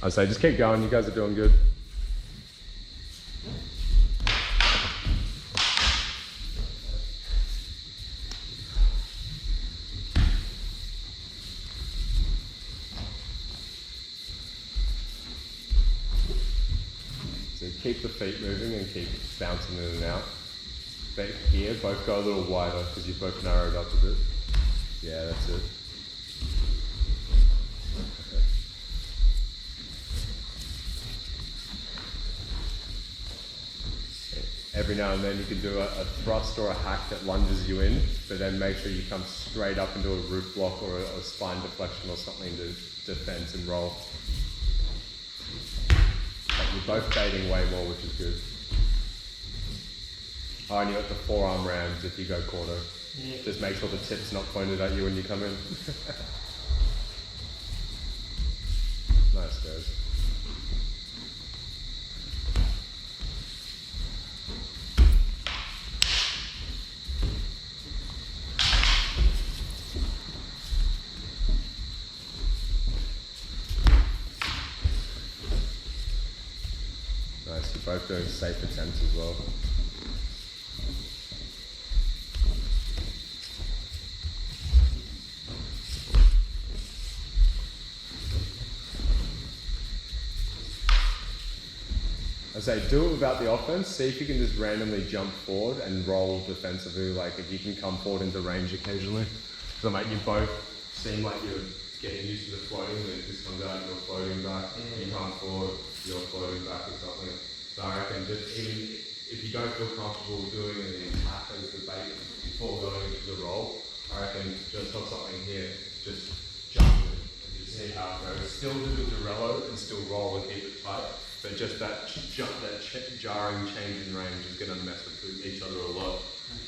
I'd say just keep going, you guys are doing good. So keep the feet moving and keep bouncing in and out. But here, both go a little wider because you've both narrowed up a bit. Yeah, that's it. Every now and then you can do a thrust or a hack that lunges you in, but then make sure you come straight up into a root block or a spine deflection or something to defense and roll. But you're both baiting way more, which is good. Oh, and you got the forearm rams if you go corner. Yeah. Just make sure the tip's not pointed at you when you come in. Nice, guys. Nice, you're both doing safe attempts as well. I say do it without the offense, see if you can just randomly jump forward and roll defensively, like if you can come forward into range occasionally. So like you both seem like you're getting used to the floating, and it just comes out, you're floating back, you come forward, you're floating back or something. So I reckon just even if you don't feel comfortable doing the attack as the bait before going into the roll, I reckon just have something here, just jump it and just see how it goes. Still do the Dorello and still roll and keep it tight. But just that jarring change in range is going to mess with each other a lot.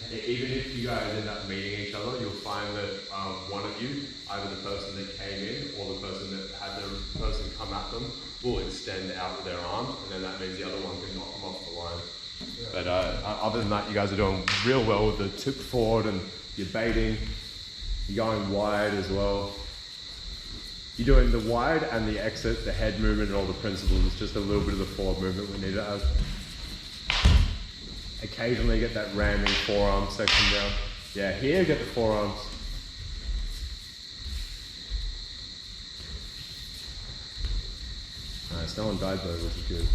Okay. Even if you guys end up meeting each other, you'll find that one of you, either the person that came in or the person that had the person come at them, will extend out with their arms, and then that means the other one can knock them off the line. Yeah. But other than that, you guys are doing real well with the tip forward, and you're baiting, you're going wide as well. You're doing the wide and the exit, the head movement and all the principles. It's just a little bit of the forward movement we need to have. Occasionally get that ramming forearm section down. Yeah, here get the forearms. Nice, no one died though, which is good.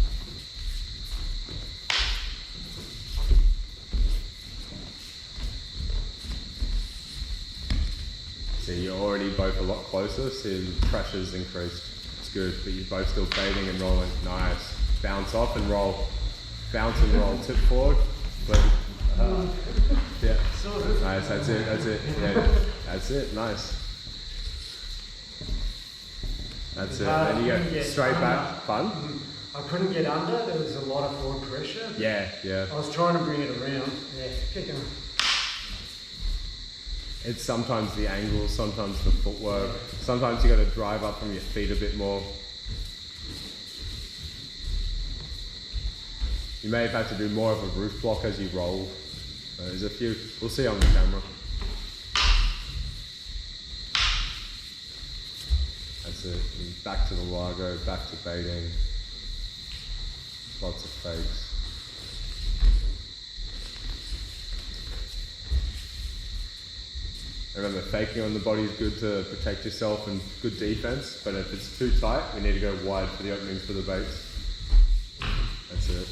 See, you're already both a lot closer, so the pressure's increased. It's good, but you're both still baiting and rolling. Nice. Bounce off and roll. Bounce and roll, tip forward. Yeah. Nice, that's it, that's it. Yeah, that's it, nice. That's it. Then you go straight back. Fun? I couldn't get under, there was a lot of forward pressure. Yeah, yeah. I was trying to bring it around. Yeah, keep going. It's sometimes the angles, sometimes the footwork. Sometimes you got to drive up from your feet a bit more. You may have had to do more of a roof block as you roll. There's a few, we'll see on the camera. That's it. And back to the Largo, back to baiting. Lots of fakes. Remember, faking on the body is good to protect yourself and good defense, but if it's too tight, we need to go wide for the openings for the baits. That's it.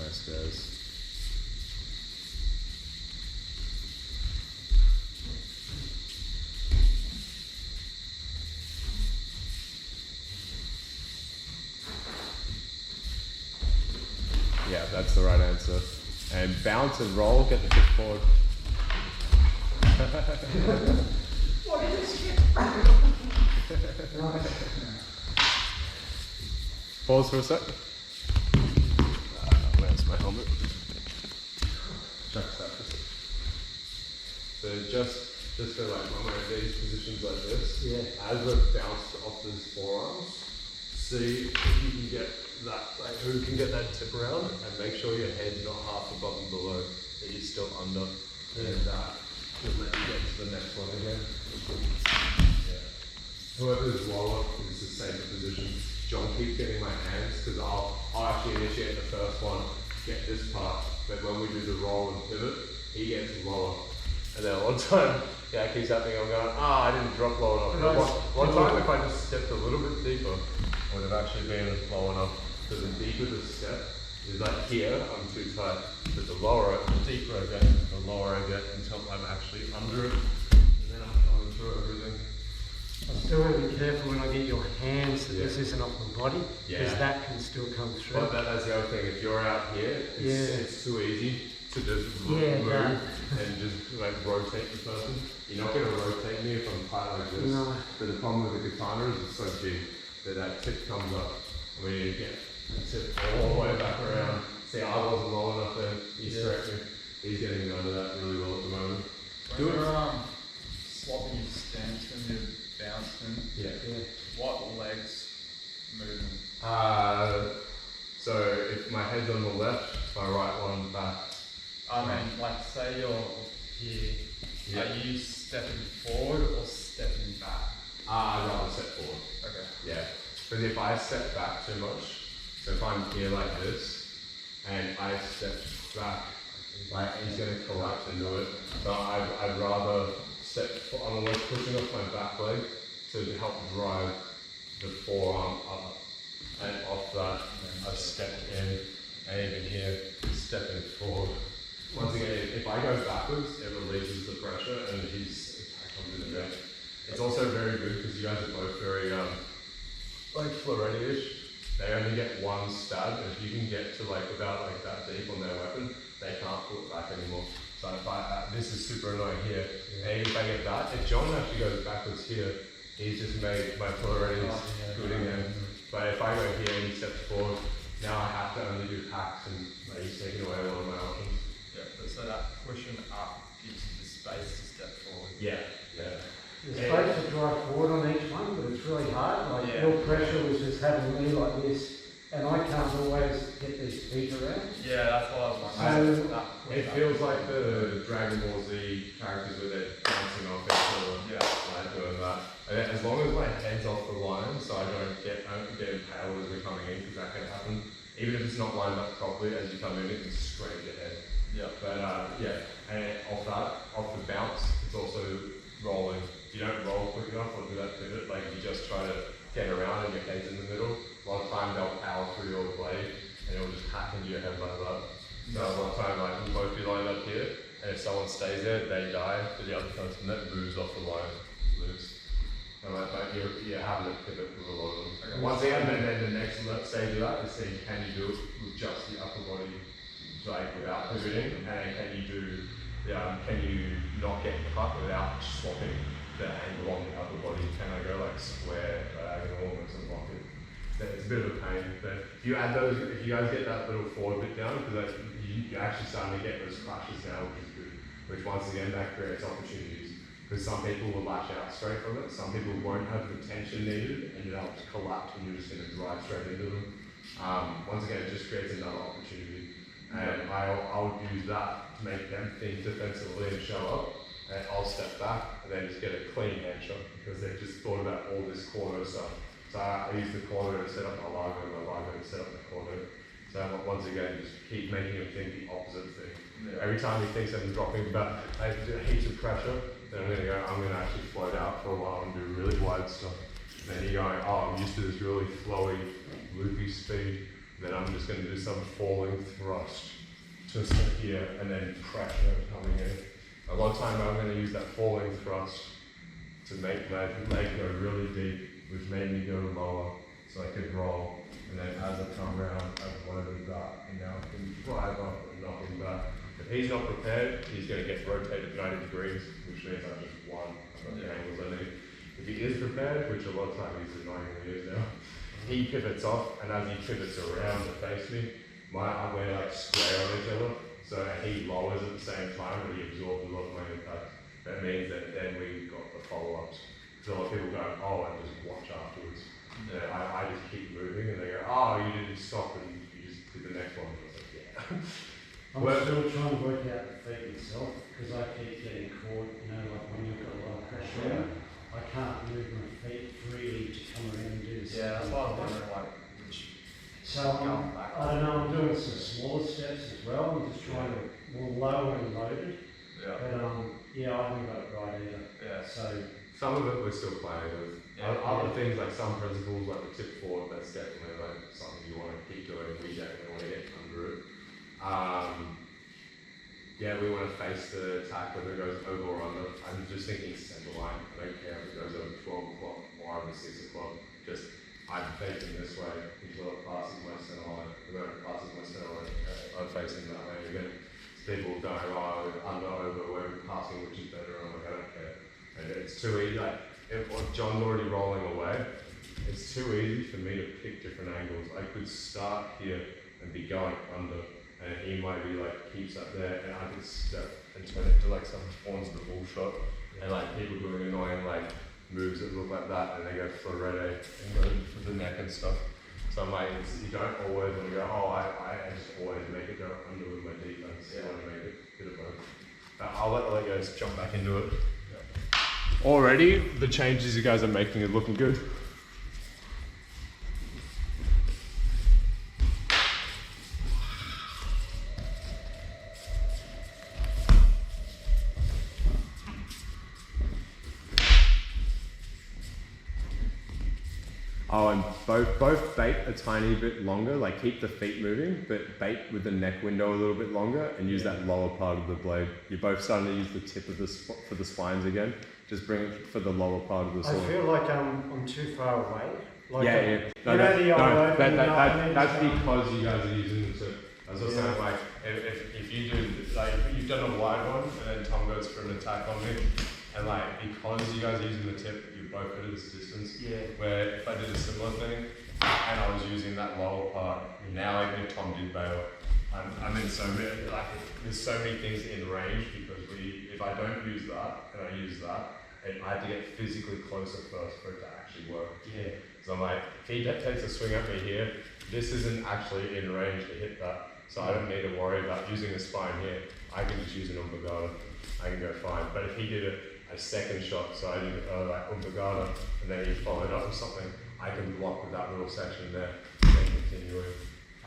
Nice, guys. Yeah, that's the right answer. And bounce and roll, get the tip forward. What is this shit? Pause for a sec. Where's my helmet? So just for like when we're in these positions like this, as we've bounced off those forearms, see if you can get that, like who can get that tip around, and make sure your head's not half above and below, that you're still under, and that will let you get to the next one again. Yeah. whoever's lower is the safer position. John keeps getting my hands because I'll actually initiate the first one, get this part, but when we do the roll and pivot, he gets lower. And then one time, yeah, it keeps happening, I'm going, I didn't drop low enough. One time, if I just stepped a little bit deeper, I would have actually been low enough. Because the deeper the step is like here, I'm too tight. But the lower, the deeper I get, the lower I get until I'm actually under it. And then I'm going through everything. I still want to be careful when I get your hands that this isn't off my body, because Yeah. that can still come through. But that's the other thing, if you're out here, it's too easy to just move and just like rotate the person. You're not going to rotate me if I'm tight like this. No. But the problem with the katana is it's so big that that tip comes up. I mean, you get the tip all the way back around. See, I wasn't low enough then. He's correcting. He's getting under that really well at the moment. When you're swapping your stance when you're bouncing, what legs moving? So if my head's on the left, my right one back. I mean, like say you're here, are you stepping forward or stepping back? I'd rather step forward. Okay. Yeah. Because if I step back too much, so if I'm here like this, and I step back, like he's going to collapse into it. So I'd rather step, I'm always pushing off my back leg to help drive the forearm up. And off that, I've stepped in, and even here, stepping forward. Once again, if I go backwards, it releases the pressure and his attack comes in the back. It's also very good because you guys are both very, like Floreti-ish. They only get one stab, and if you can get to like about like that deep on their weapon, they can't pull it back anymore. So if this is super annoying here, and if I get that, if John actually goes backwards here, he's just made my Floretis good again. But if I go here and he steps forward, now I have to only do hacks and like, he's taking away one of my options. Yeah, but so that pushing up gives you the space to step forward. Yeah. There's space to drive forward on each one, but it's really hard. Like your pressure was just having me like this, and I can't always get these feet around. Yeah, that's what I was wondering. It feels like the Dragon Ball Z characters where they're bouncing off each other. Yeah. Like doing that. And as long as my head's off the line, so I don't get impaled as we're coming in, because that can happen. Even if it's not lined up properly, as you come in, it can scrape your head. Yeah. But and off the bounce, it's also rolling. If you don't roll quick enough or do that pivot, like if you just try to get around and your head's in the middle, a lot of time they'll power through your blade and it'll just hack into your head like that. So a lot of time like we'll both be lined up here, and if someone stays there, they die, but the other person that moves off the line lives. And like you're having to pivot with a lot of them. Okay. Once again, then the next stage of that is saying, can you do it with just the upper body, like without pivoting, and can you not get cut without swapping the angle on the upper body? Can I go like square, diagonal, almost and lock it? It's a bit of a pain, but if you add those, if you guys get that little forward bit down, because you're actually starting to get those clashes now, which is good. Which once again, that creates opportunities. Because some people will lash out straight from it, some people won't have the tension needed, and they'll just collapse and you're just going to drive straight into them. Once again, it just creates another opportunity. And I'll use that to make them think defensively and show up, and I'll step back and then just get a clean hand shot because they've just thought about all this corner stuff. So I use the corner to set up my largo and my largo to set up the corner. So once again, just keep making him think the opposite thing. Yeah. Every time he thinks I'm dropping about heaps of pressure, then I'm going to actually float out for a while and do really wide stuff. Then you're going, I'm used to this really flowy, loopy speed. Then I'm just going to do some falling thrust to sit here and then pressure coming in. A lot of time I'm going to use that falling thrust to make my leg go really deep, which made me go lower so I could roll. And then as I come around, I loaded that, and now I can drive up and knock him back. If he's not prepared, he's going to get rotated 90 degrees, which means I just won. I've got the angles I need. If he is prepared, which a lot of times he's annoying when he is now, he pivots off, and as he pivots around to face me, we're like square on each other. So he lowers at the same time, but he absorbs a lot of my impact. That means that then we got the follow-ups. So a lot of people go, and just watch afterwards. Yeah, I just keep moving, and they go, you didn't stop, and you just did the next one. And I was like, yeah. I'm still trying to work out the feet myself, because I keep getting caught, like when you've got a lot of pressure on it. I can't move my feet freely to come around and do this. Yeah, that's why I was wondering like which. So I don't know, I'm doing some smaller steps as well. I'm just trying to more lower and loaded. Yeah. But yeah, I haven't got it right either. Yeah. So some of it we're still playing with. Other things like some principles like the tip forward, that's definitely like something you want to keep doing. We definitely want to get under it. Yeah, we want to face the attack whether it goes over or under. I'm just thinking center line. I don't care if it goes over 12 o'clock or over 6 o'clock. Just I'm facing this way until it passes my center line. When it passes my center line, I'm facing that way again. People going, oh, under, over, we're passing, which is better. I'm like, I don't care. And it's too easy. Like, if John's already rolling away, it's too easy for me to pick different angles. I could start here and be going under, and he might be like, keeps up there, and I could step and turn it to like some forms of the bull shot. And like people doing annoying like moves that look like that, and they go florette and go for the neck and stuff. So I'm like, you don't always want to go, oh, I just always make it go under with my defense. You want to make it a bit of both. I'll let you guys jump back into it. Already, the changes you guys are making are looking good. Oh, and both bait a tiny bit longer, like keep the feet moving, but bait with the neck window a little bit longer and use that lower part of the blade. You're both starting to use the tip of the for the spines again. Just bring it for the lower part of the sword. I feel like I'm too far away. Like yeah. No, that's because you guys are using the tip. As I was saying, like, if you do, like, you've done a wide one and then Tom goes for an attack on me, and like, because you guys are using the tip, you're both at this distance. Yeah. Where if I did a similar thing, and I was using that lower part, now even if Tom did bail, I'm in so many, like, there's so many things in range because if I don't use that, and I use that, I have to get physically closer first for it to actually work. Yeah. So I'm like, if he takes a swing at me here, this isn't actually in range to hit that. So I don't need to worry about using a spine here. I can just use an umbagada. I can go fine. But if he did a second shot, so I did like umbagada, and then he followed up with something, I can block with that little section there, and then continue in.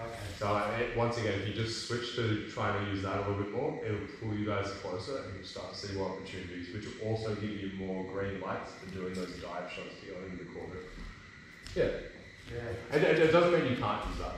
Okay. So once again, if you just switch to trying to use that a little bit more, it'll pull you guys closer and you'll start to see more opportunities, which will also give you more green lights for doing those dive shots to go into the corner. Yeah. Yeah. It doesn't mean you can't use that.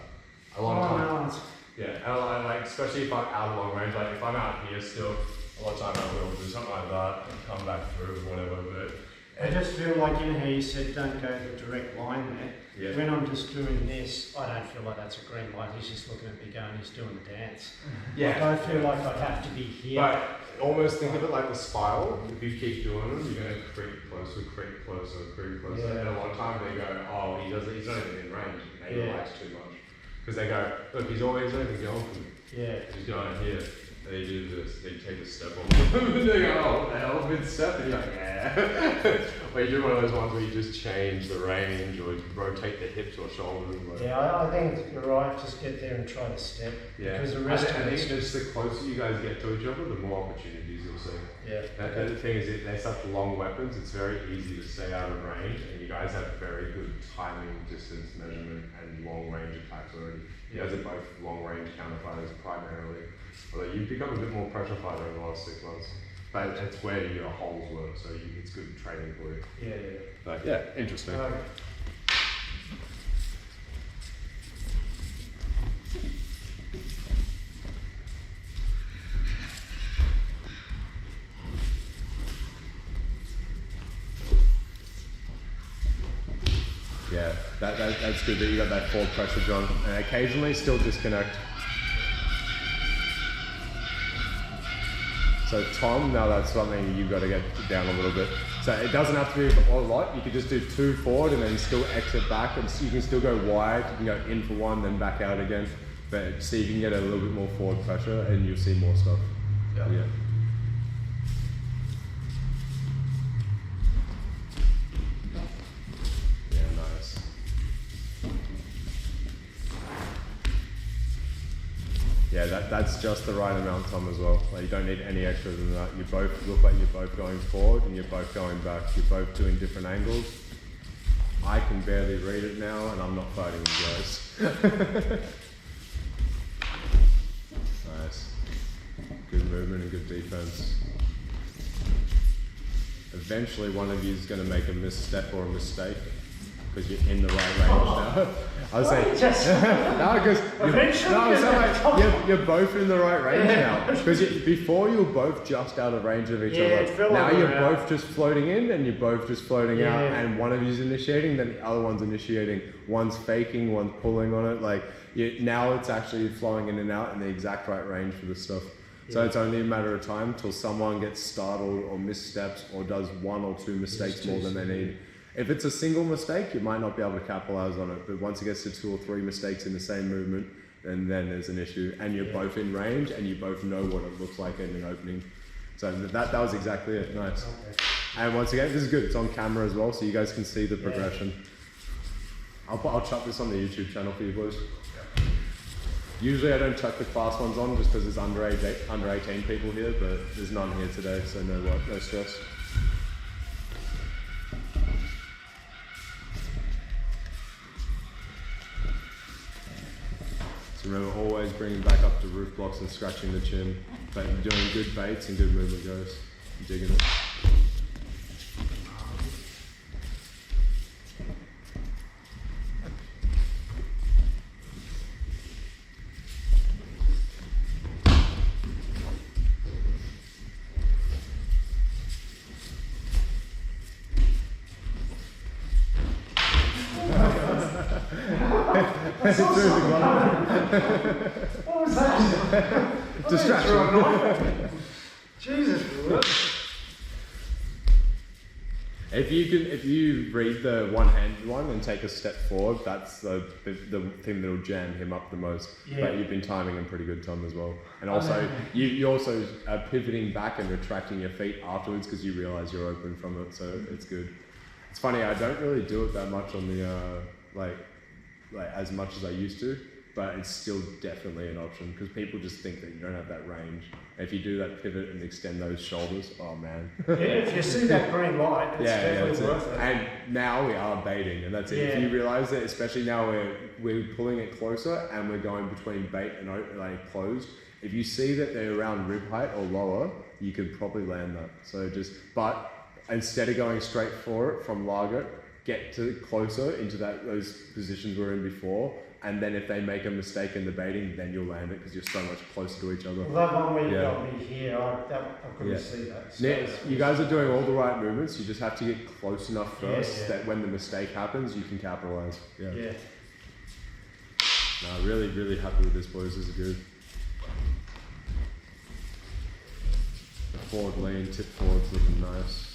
A lot of times. No. Yeah, and like, especially if I'm out of long range, like if I'm out here still, a lot of time I will do something like that and come back through or whatever, but I just feel like, you know how you said don't go the direct line there. yeah. When I'm just doing this, I don't feel like that's a green light. He's just looking at me going, he's doing the dance. Yeah. Like, I feel like I have to be here. But almost think of it like the spiral. If you keep doing them, you're going to creep closer, creep closer, creep closer. Yeah. And a lot of times they go, oh, he's not even in range. Maybe he Yeah. likes too much. Because they go, look, he's always going for me. Yeah. He's going here. They do this, they take a step on them, and they go, oh, what the hell, mid-step? And you're like, yeah. Or you do one of those ones where you just change the range, or rotate the hips or shoulders. Like. Yeah, I think you're right, just get there and try to step. Yeah. Because the rest I of think it's just the closer you guys get to each other, the more opportunities you'll see. Yeah. And the thing is, they're such long weapons, it's very easy to stay out of range, and you guys have very good timing, distance measurement, and long range attacks already. You guys are both long range counterfighters primarily. Although you've become a bit more pressure fighter in the last 6 months. But it's where your holes work, so it's good training for you. Yeah. But yeah, interesting. Yeah, that's good that you got that forward pressure, John. And occasionally still disconnect. So Tom, now that's something you've got to get down a little bit. So it doesn't have to be a lot. You could just do 2 forward and then still exit back, and you can still go wide. You can go in for 1, then back out again. But see if you can get a little bit more forward pressure, and you'll see more stuff. Yeah. Yeah, nice. Yeah, that's just the right amount, Tom, as well. Like, you don't need any extra than that. You both look like you're both going forward and you're both going back. You're both doing different angles. I can barely read it now, and I'm not fighting you guys. Nice. Good movement and good defense. Eventually, one of you is going to make a misstep or a mistake because you're in the right range now. I was saying, no, because you're both in the right range now. Because before you were both just out of range of each other. Now you're both just floating in and you're both just floating out, and one of you's initiating, then the other one's initiating. One's faking, one's pulling on it. Like now it's actually flowing in and out in the exact right range for this stuff. So it's only a matter of time till someone gets startled or missteps or does one or two mistakes more than they need. If it's a single mistake, you might not be able to capitalize on it. But once it gets to 2 or 3 mistakes in the same movement, then there's an issue. And you're both in range and you both know what it looks like in an opening. So that was exactly it. Nice. Okay. And once again, this is good. It's on camera as well, so you guys can see the progression. I'll chuck this on the YouTube channel for you boys. Usually I don't chuck the class ones on just because there's under 18 people here, but there's none here today, so no stress. So remember, always bringing back up to roof blocks and scratching the chin, but doing good baits and good movement goes. Digging it. What was that? Distraction. Jesus. If you read the one-handed one and take a step forward, that's the thing that'll jam him up the most. Yeah. But you've been timing him pretty good, Tom, as well. And also, you also are pivoting back and retracting your feet afterwards because you realise you're open from it, so it's good. It's funny, I don't really do it that much on the like as much as I used to, but it's still definitely an option because people just think that you don't have that range. And if you do that pivot and extend those shoulders, oh man. Yeah, if you see that green light, it's definitely worth it. And now we are baiting, and that's it. If you realise that, especially now we're pulling it closer and we're going between bait and closed. If you see that they're around rib height or lower, you could probably land that. So but instead of going straight for it from lager, get to closer into those positions we're in before, and then if they make a mistake in the baiting, then you'll land it because you're so much closer to each other. Well, that one where you got me here, I couldn't see that. So you guys are doing all the right movements, you just have to get close enough first that when the mistake happens, you can capitalize. Yeah. No, really, really happy with this, boys. This is good. The forward lean, tip forward's looking nice.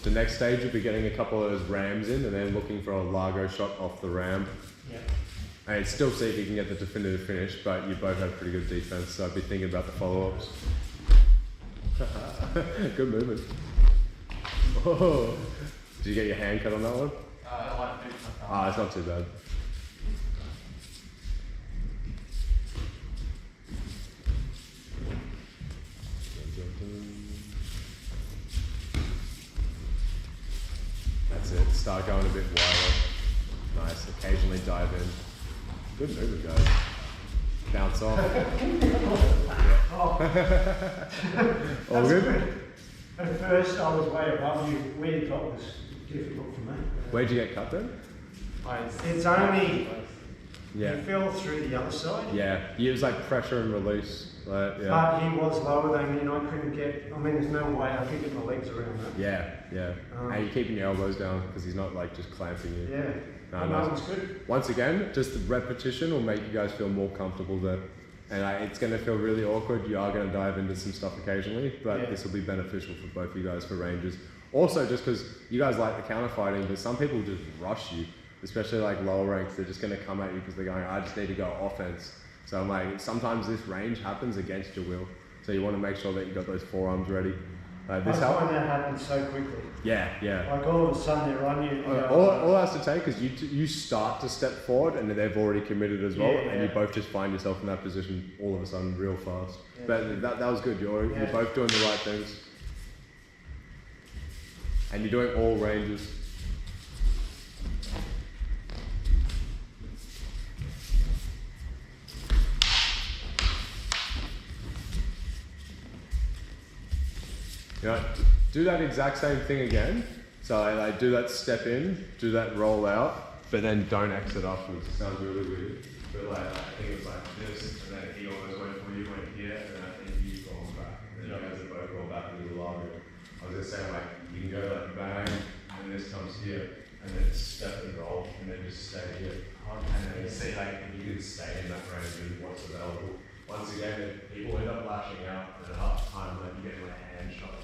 The next stage will be getting a couple of those rams in and then looking for a Largo shot off the ram. Yeah. And still see if you can get the definitive finish, but you both have pretty good defense, so I'd be thinking about the follow-ups. Good movement. Oh. Did you get your hand cut on that one? It's not too bad. That's it, start going a bit wider. Nice, occasionally dive in. Good movement, guys. Bounce off. All good? At first I was way above you. Where you got was difficult for me. Where'd you get cut then? It's only... You fell through the other side. Yeah, it was like pressure and release. But he was lower than me and I couldn't get, there's no way I could get my legs around that. Yeah. And you're keeping your elbows down because he's not like just clamping you. Yeah. No, it's good. Once again, just the repetition will make you guys feel more comfortable there. And it's going to feel really awkward. You are going to dive into some stuff occasionally, but this will be beneficial for both of you guys for ranges. Also, just because you guys like the counter fighting, but some people just rush you, especially like lower ranks. They're just going to come at you because they're going, I just need to go offense. So I'm like, sometimes this range happens against your will. So you want to make sure that you got those forearms ready. This I find that happens so quickly. Yeah, yeah. Like all of a sudden they're on you. All it has to take is you start to step forward and they've already committed as well, and you both just find yourself in that position all of a sudden real fast. Yeah. But that was good. You're both doing the right things, and you're doing all ranges. You know, do that exact same thing again. So I do that step in, do that roll out, but then don't exit afterwards. It sounds really weird. But like, I think it was like this, and then he almost went for you, went here, and then I think you gone back. And then you guys have both gone back into the lobby. I was just saying like, you can go like bang, and then this comes here, and then step and roll, and then just stay here. And then you see like, if you can stay in that range and what's available. Once again, people end up lashing out, and at half time, like you get like a hand shot.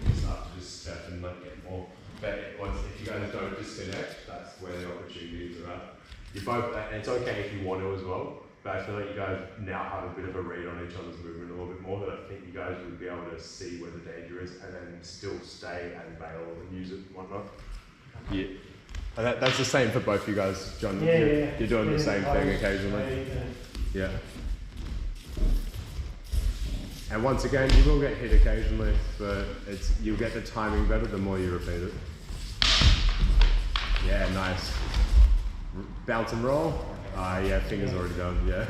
You start to just step and like get more. But if you guys don't disconnect, that's where the opportunities are at. You both, and it's okay if you want to as well, but I feel like you guys now have a bit of a read on each other's movement a little bit more, that I think you guys would be able to see where the danger is and then still stay and bail and use it and whatnot. Yeah. And that's the same for both you guys, John. You're doing the same thing occasionally. Yeah. And once again, you will get hit occasionally, but you'll get the timing better the more you repeat it. Yeah, nice. Bounce and roll. Yeah, fingers already done. Yeah.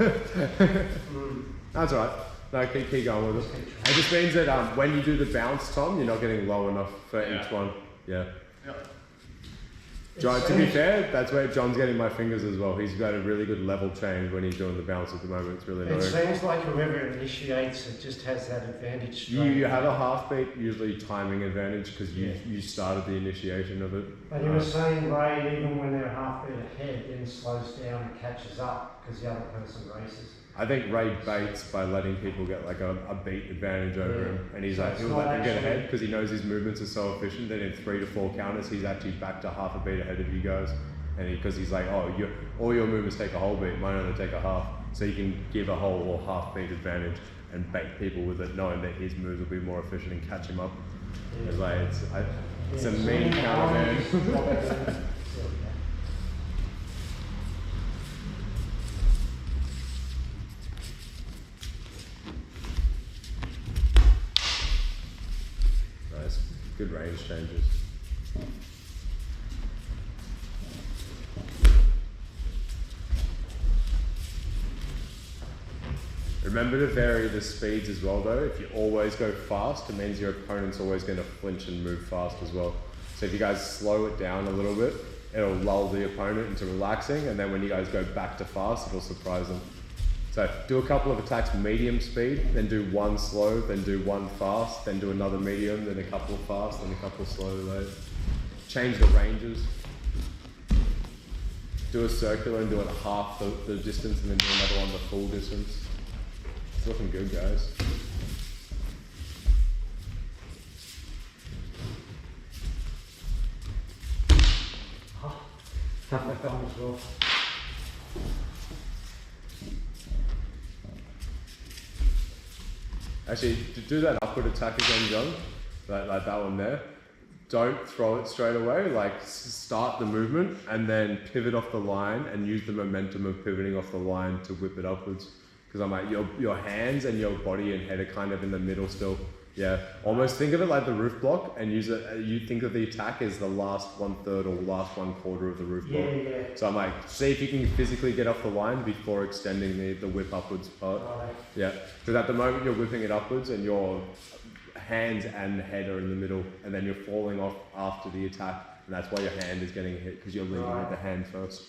That's all right. No, keep going with it. It just means that when you do the bounce, Tom, you're not getting low enough for each one. Yeah. John, to be fair, that's where John's getting my fingers as well. He's got a really good level change when he's doing the bounce at the moment. It's really nice. It seems like whoever initiates it just has that advantage. You have a half beat, usually timing advantage, because you started the initiation of it. But you were saying Ray, even when they're half beat ahead, then slows down and catches up because the other person races. I think Ray baits by letting people get like a beat advantage over him, and he's like, he'll let them get ahead because he knows his movements are so efficient that in 3 to 4 counters he's actually back to half a beat ahead of you guys, and because he's like, oh, all your movements take a whole beat, mine only take a half, so you can give a whole or half beat advantage and bait people with it, knowing that his moves will be more efficient and catch him up. It's like it's a mean counter, man. Good range changes. Remember to vary the speeds as well though. If you always go fast, it means your opponent's always going to flinch and move fast as well. So if you guys slow it down a little bit, it'll lull the opponent into relaxing, and then when you guys go back to fast, it'll surprise them. So do a couple of attacks medium speed, then do one slow, then do one fast, then do another medium, then a couple fast, then a couple slow late. Change the ranges. Do a circular and do it half the distance, and then do another one the full distance. It's looking good, guys. As well. Actually, to do that upward attack again, John, like that one there, don't throw it straight away, like start the movement and then pivot off the line and use the momentum of pivoting off the line to whip it upwards. Because I'm like, your hands and your body and head are kind of in the middle still. Yeah, almost think of it like the roof block and use it, you think of the attack as the last 1/3 or last 1/4 of the roof block. Yeah. So I'm like, see if you can physically get off the line before extending the whip upwards part. Right. Yeah, because at the moment you're whipping it upwards and your hands and head are in the middle, and then you're falling off after the attack, and that's why your hand is getting hit, because you're leading with the hand first.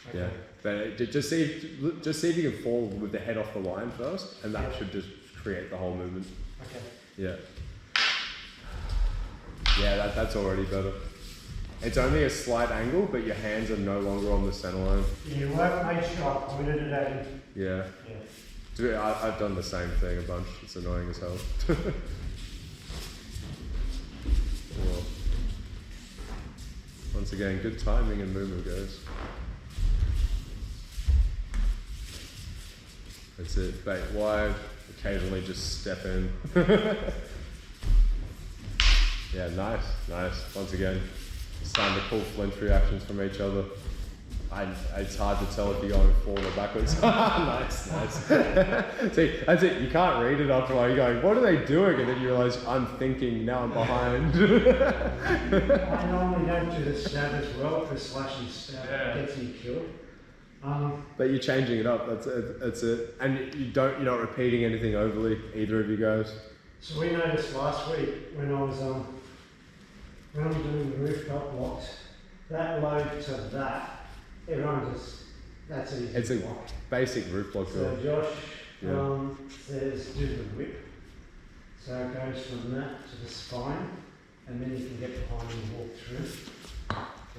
Okay. Yeah, but just see if you can fall with the head off the line first, and that should just create the whole movement. Okay. Yeah. Yeah, that's already better. It's only a slight angle, but your hands are no longer on the center line. Yeah, well, make sure I pointed it at him. Yeah. I've done the same thing a bunch. It's annoying as hell. Well, once again, good timing and movement, guys. That's it. Bait wide. occasionally just step in. Yeah, nice. Once again, starting to pull flinch reactions from each other. It's hard to tell if you're going forward or backwards. Nice. See, that's it. You can't read it after a while. You're going, what are they doing? And then you realise, I'm thinking, now I'm behind. I normally don't do the stab as well, because slashing stab gets me killed. But you're changing it up. That's it. And you're not repeating anything overly, either of you guys. So we noticed last week when I was when I'm doing the rooftop blocks, that load to that. Everyone that's easy. It's a basic roof block drill. So Josh says do the whip. So it goes from that to the spine, and then you can get behind and walk through.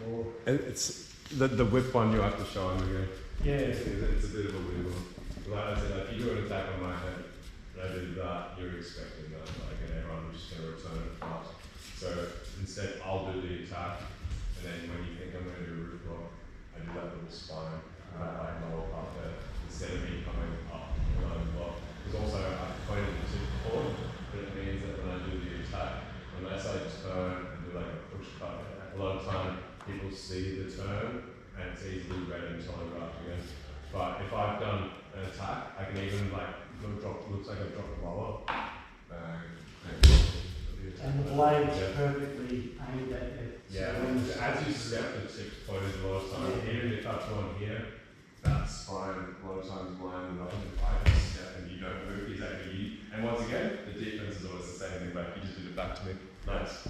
Or It's the whip one you have to show him again. yeah. It's a bit of a weird one. Like I said, if you do an attack on my head, and I do that, you're expecting that, and everyone's just going to return it fast. So instead, I'll do the attack, and then when you think I'm going to do a roof block, I do that little spine, like lower part there, instead of me coming up and going block. Because also, I've pointed the tip forward, but it means that when I do the attack, unless I turn and do like a push cut, a lot of time people see the turn and it's easily read and telegraphed again. But if I've done an attack, I can even looks like I've dropped the roller. And the blade's perfectly aimed at it. Yeah, So as you step, the tip's pointed a lot of times. Even if I've gone here, that's fine. A lot of times blind enough. If I just step and you don't move, exactly you. And once again, the defense is always the same thing back. You just do it back to me. Nice.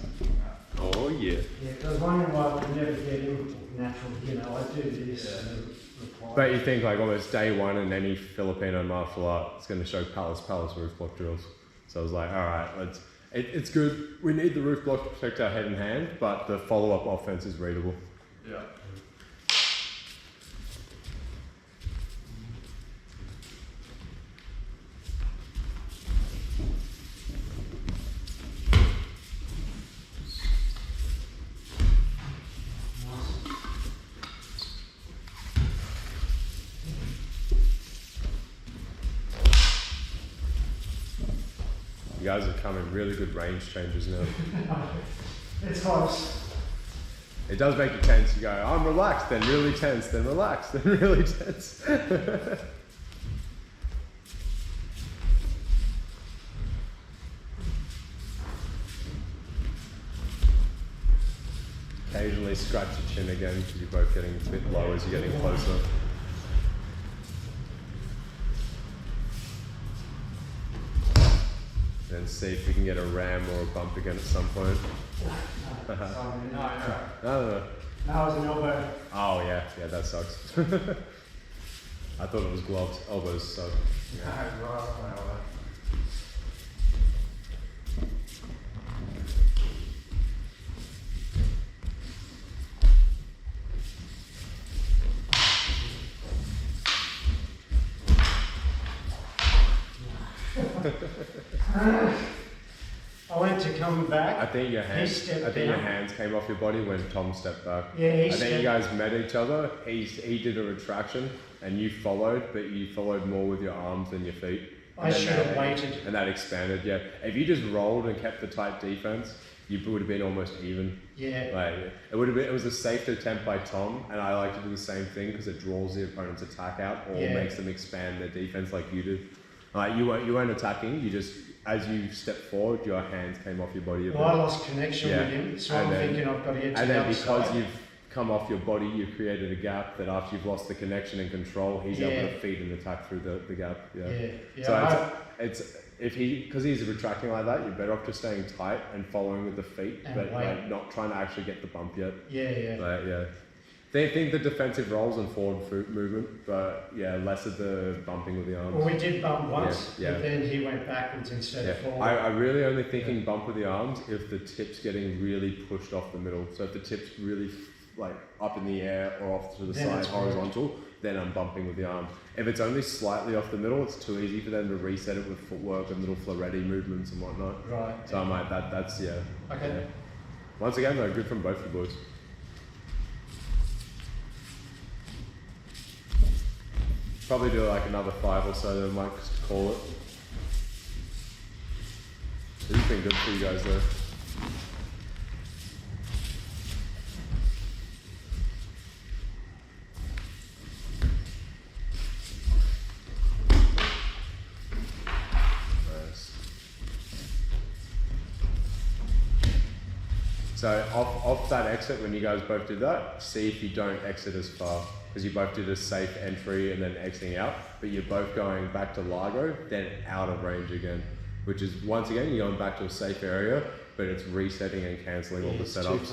Oh yeah. yeah, because I was wondering why I could never get in naturally. I do this and reply. But you think like almost day one in any Filipino martial art, it's going to show palace roof block drills. So I was like, all right, it's good. We need the roof block to protect our head and hand, but the follow-up offense is readable. Yeah. You guys are coming really good range changes now. It's close. It does make you tense. You go, I'm relaxed, then really tense, then relaxed, then really tense. Occasionally scratch your chin again because you're both getting a bit low as you're getting closer. And see if we can get a ram or a bump again at some point. Sorry, No. That was an elbow. Oh yeah, that sucks. I thought it was gloves. Elbows suck. I went to come back. I think your hands. stepped I think your down. hands came off your body when Tom stepped back. Yeah, I think you guys met each other. He did a retraction, and you followed, but you followed more with your arms than your feet. I should have waited. And that expanded. Yeah, if you just rolled and kept the tight defense, you would have been almost even. Yeah. Like it would have been. It was a safe attempt by Tom, and I like to do the same thing because it draws the opponent's attack out or makes them expand their defense like you did. Like you weren't attacking. You just as you stepped forward, your hands came off your body a bit. Well, I lost connection with him, so I'm thinking I've got to get to and the then other because side. you've come off your body, you've created a gap that after you've lost the connection and control, he's able to feed and attack through the gap. Yeah. So it's if because he's retracting like that, you're better off just staying tight and following with the feet, And but wait. like not trying to actually get the bump yet. Yeah. Like, They think the defensive rolls and forward movement, but less of the bumping with the arms. Well, we did bump once, Yeah. but then he went backwards instead of forward. I really only thinking bump with the arms if the tip's getting really pushed off the middle. So if the tip's really like up in the air or off to the Then side it's horizontal, then I'm bumping with the arms. If it's only slightly off the middle, it's too easy for them to reset it with footwork and little floretti movements and whatnot. Right. So I'm like, that's Okay. Yeah. Once again though, good from both you boys. Probably do like another 5 or so, then might call it. This has been good for you guys though. So off that exit, when you guys both did that, see if you don't exit as far, because you both did a safe entry and then exiting out, but you're both going back to Largo, then out of range again, which is, once again, you're going back to a safe area, but it's resetting and cancelling all the setups.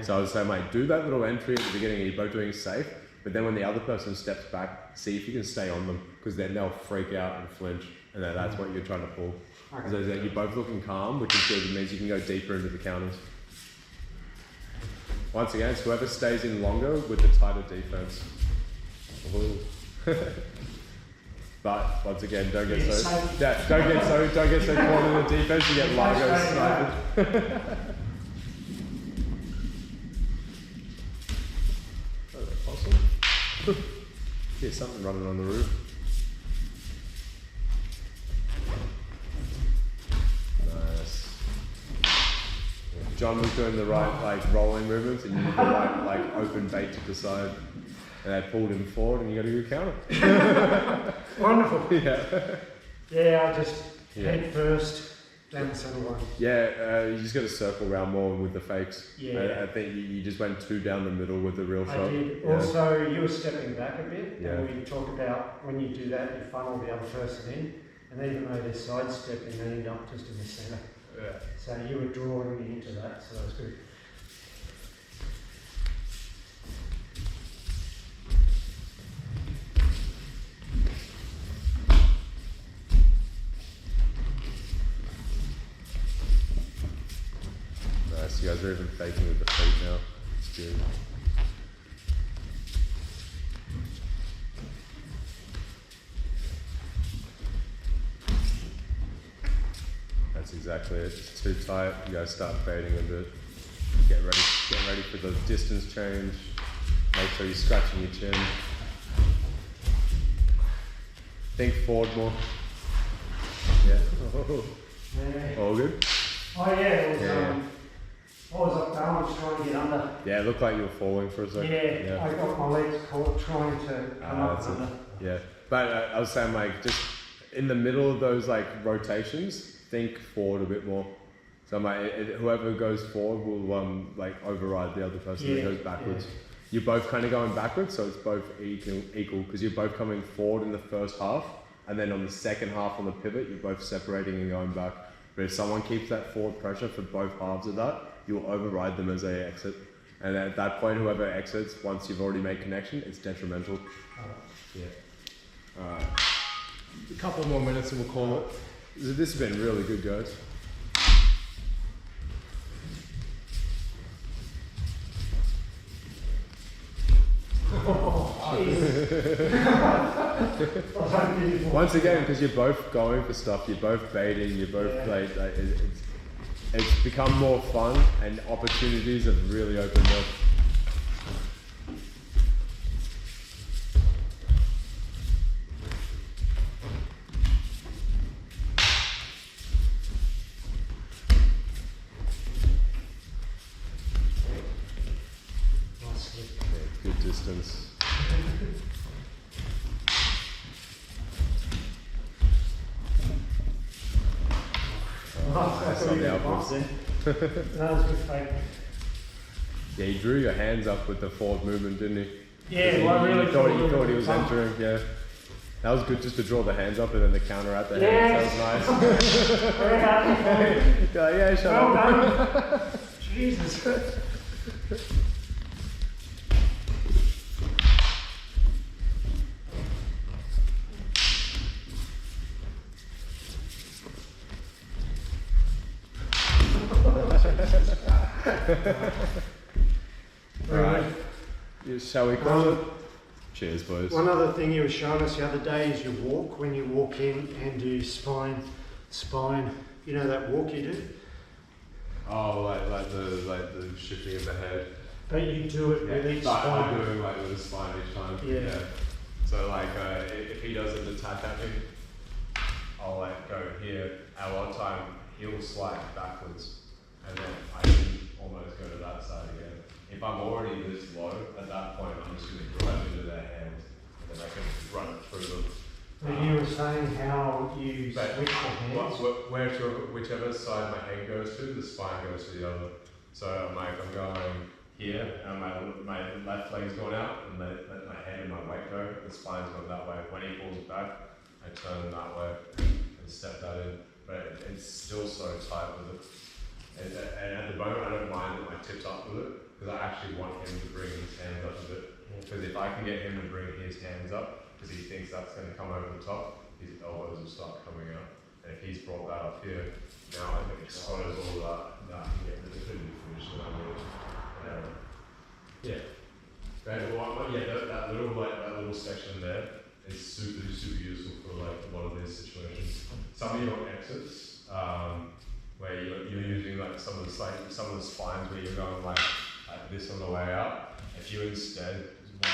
So I would say, mate, do that little entry at the beginning, you're both doing safe, but then when the other person steps back, see if you can stay on them, because then they'll freak out and flinch, and then that's what you're trying to pull. Okay. So you're both looking calm, which is good, it means you can go deeper into the counters. Once again, it's whoever stays in longer with the tighter defense. But once again, don't get so caught in the defense. You get Largo sniped. Oh, that's awesome. Here's something running on the roof. Nice. John was doing the right like rolling movements, and you did the right like open bait to the side, and they pulled him forward, and you got a good counter. Wonderful. Yeah. Yeah, I just head first down the centre line. Yeah, you just got to circle around more with the fakes. Yeah. I think you just went too down the middle with the real shot. I did. Yeah. Also, you were stepping back a bit, yeah. and we talked about when you do that, you funnel the other person in, and even though they're sidestepping, they end up just in the centre. Yeah. So you were drawing me into that, so that was good. Nice, you guys are even faking with the feet now. It's good. That's exactly it. It's too tight. You guys start fading a bit. Get ready for the distance change. Make sure you're scratching your chin. Think forward more. Yeah. Oh. Yeah. All good? Oh yeah, it was, I was up balance trying to get under. Yeah, it looked like you were falling for a second. Yeah. I got my legs caught trying to come up under. Yeah, but I was saying like just in the middle of those like rotations, think forward a bit more. So whoever goes forward will like override the other person that goes backwards. Yeah. You're both kind of going backwards, so it's both equal because you're both coming forward in the first half, and then on the second half on the pivot, you're both separating and going back. But if someone keeps that forward pressure for both halves of that, you'll override them as they exit. And at that point, whoever exits, once you've already made connection, it's detrimental. Yeah. Alright. A couple more minutes and we'll call it. This has been really good, guys. Once again, because you're both going for stuff, you're both baiting, you're both it's become more fun and opportunities have really opened up. Good distance. That's on the upwards. That was good fake. Yeah, he drew your hands up with the forward movement, didn't he? Yeah, well, I really thought he was entering, yeah. That was good just to draw the hands up and then the counter at the hands. That was nice. Very happy. Yeah, shut well up. Done. Jesus. Right. Shall we close it? Cheers, boys. One other thing you were showing us the other day is your walk. When you walk in and do spine. You know that walk you do? Oh, like the shifting of the head. But you do it with each spine. I'm doing like with the spine each time. Yeah. So like if he doesn't attack at me, I'll like go here. At one time he'll slide backwards, and then I can almost go to that side again. If I'm already this low, at that point I'm just going to drive into their hands, and then I can run it through them. But you were saying how you switch the hands? Whichever side my head goes to, the spine goes to the other. So I'm going here, and my left leg's going out, and let my head and my weight go, the spine's going that way. When he pulls back, I turn that way and step that in. But it's still so tight with it. And at the moment, I don't mind that my tip's up with it, because I actually want him to bring his hands up a bit. Because if I can get him to bring his hands up, because he thinks that's going to come over the top, his elbows will start coming out. And if he's brought that up here, now I can expose all that, I can get the definitive finish that I need. That little section there is super useful for like a lot of these situations. Some of your exits, where you're using like some of the spines where you're going like this on the way out. If you instead do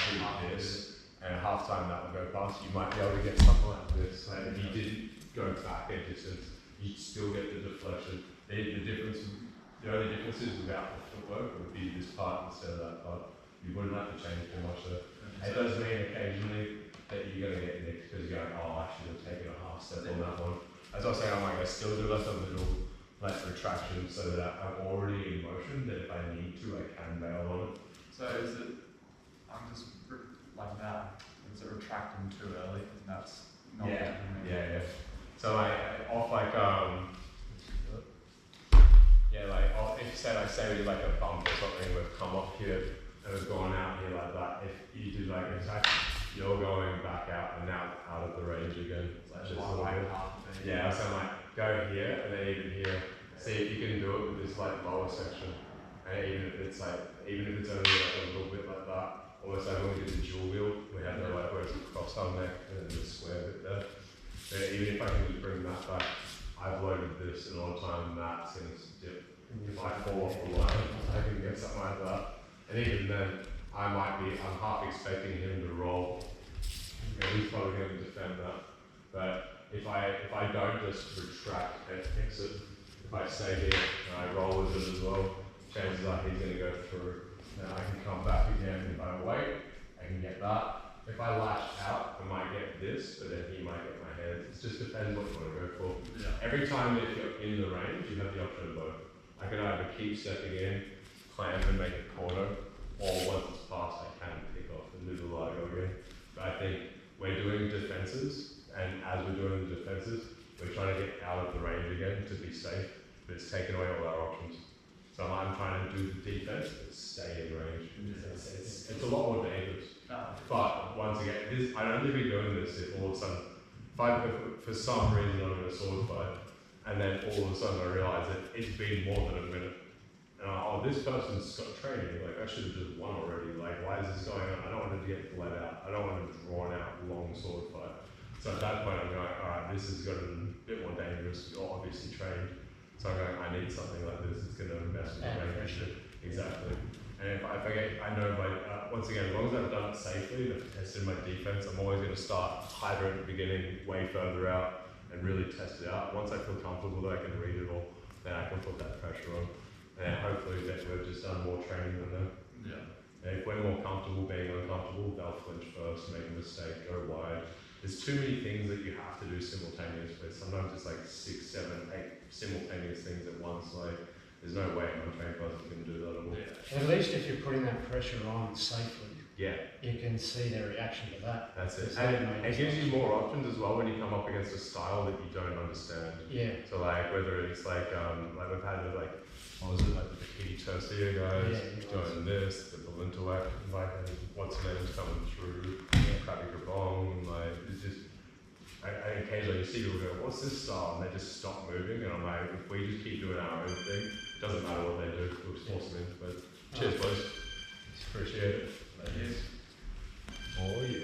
this, and at half time that will go past, you might be able to get something like this. And if you didn't go back a distance, you'd still get the deflection. The only difference is without the footwork would be this part instead of that part. You wouldn't have to change too much there. It does mean occasionally that you're going to get nicked because you're going, I should have taken a half step on that one. As I was saying, I still do like a little retraction so that I'm already in motion, that if I need to, I can bail on it. So is it, I'm just like that, is it retracting too early? And that's not Yeah. So if say we like a bump or something, we've come up here and we've gone out here like that. If you do like attack, you're going back out and now out of the range again. Yeah, so go here and then even here. See if you can do it with this like lower section. And even if it's only like a little bit like that, almost like when we did the dual wheel, we had the like where it's a cross arm neck and then the square bit there. But even if I can just bring that back, I've loaded this and all the time that's going to dip. If I fall off the line, I can get something like that. And even then, I'm half expecting him to roll. He's probably going to defend that. But if I don't just retract and exit, if I stay here and I roll with it as well, chances are he's going to go through. Then I can come back again. If I wait, I can get that. If I lash out, I might get this, but then he might get my hands. It just depends what you want to go for. Yeah. Every time if you're in the range, you have the option of both. I can either keep stepping in, clamp and make it quarter, or once it's passed, I can pick off and do the Ligo again. But I think we're doing defenses, and as we're doing the defenses, we're trying to get out of the range again to be safe, but it's taken away all our options. So I'm trying to do the defense, but stay in range. It's a lot more dangerous. But once again, I'd only be doing this if all of a sudden, if for some reason I'm in a sword fight, and then all of a sudden I realise that it's been more than a minute. And this person's got training, like I should have just won already, like why is this going on? I don't want to get bled out, I don't want to drawn out long sword fight. So at that point I'm going, alright, this has gotten a bit more dangerous, you're obviously trained. So I'm going, I need something like this, it's going to mess with the range. Exactly. And if I know once again, as long as I've done it safely and I've tested my defense, I'm always going to start higher at the beginning, way further out, and really test it out. Once I feel comfortable that I can read it all, then I can put that pressure on. And hopefully that we've just done more training than them. Yeah. And if we're more comfortable being uncomfortable, they'll flinch first, make a mistake, go wide. There's too many things that you have to do simultaneously. Sometimes it's like 6, 7, 8 simultaneous things at once. Like there's no way an untrained person can do that at all. Yeah. At least if you're putting that pressure on safely, you can see their reaction to that. That's it. And it gives you more options as well when you come up against a style that you don't understand. Yeah. So like whether it's like we've had like the Bikini Tercia guys doing this, the Valentawak, like what's the name's coming through, Krabi Gabong, like it's just I occasionally see people go, what's this style? And they just stop moving and I'm like, if we just keep doing our own thing, it doesn't matter what they do, we'll just force them in. But cheers boys. Appreciate it. Yes. Oh yeah.